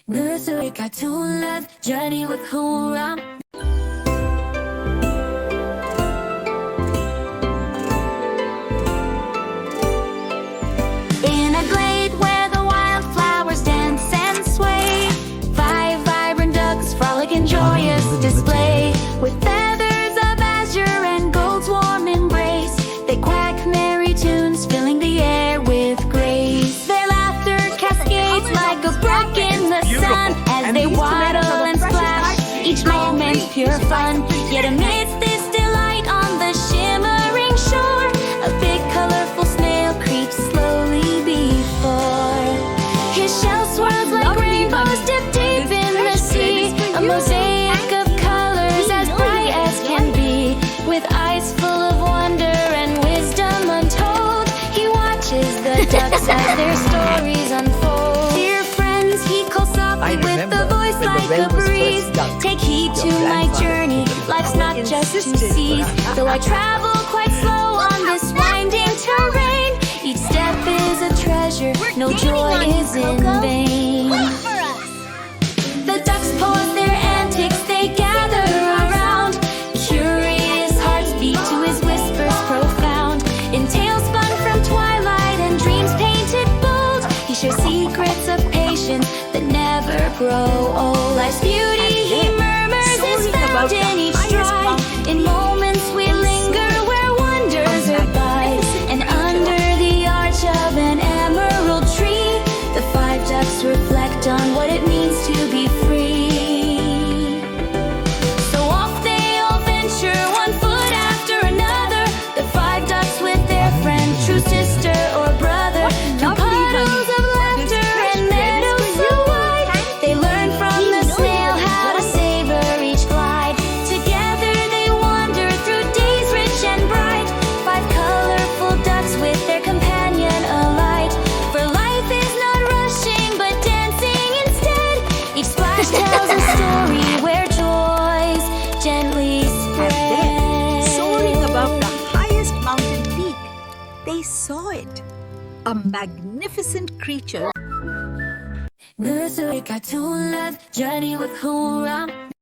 Nursery cartoon love, journey with Hooram. In a glade where the wildflowers dance and sway, 5 vibrant ducks frolic in joyous display. With feathers of azure and gold's warm embrace, they quack merry tunes, filling the air with grace. Their laughter cascades like a brook in the sun, as they waddle and splash, each moment pure fun. Yet amidst this delight on the shimmering shore, a big colourful snail creeps slowly before. His shell swirls like rainbows dipped deep in the sea, a mosaic of colours as bright as can be. With eyes full of wonder and wisdom untold, he watches the ducks as their stories unfold. Dear friends, he calls softly with a voice like a breeze. Take heed to my journey, life's not just to seize. Though I travel quite slow on this winding terrain, each step is a treasure, no joy is in vain. The ducks pause their antics, they gather around. Curious hearts beat to his whispers profound. In tales spun from twilight and dreams painted bold, he shares secrets of patience that never grow old. Life's beauty, he murmurs, is found in each stride. In moments we linger where wonders abide. And under the arch of an emerald tree, the 5 ducks reflect on what it means to be free. So off they all venture, one foot after another, the 5 ducks with their friend, true sister or brother. Through puddles of laughter and meadows so wide, they learn from the snail how to savor each glide. Together they wander through days rich and bright, 5 colourful ducks with their companion alight. For life is not rushing but dancing instead, each splash tells a story where joys gently spread. Soaring above the highest mountain peak, they saw it. A magnificent creature. Nursery cartoon love, journey with Hooram.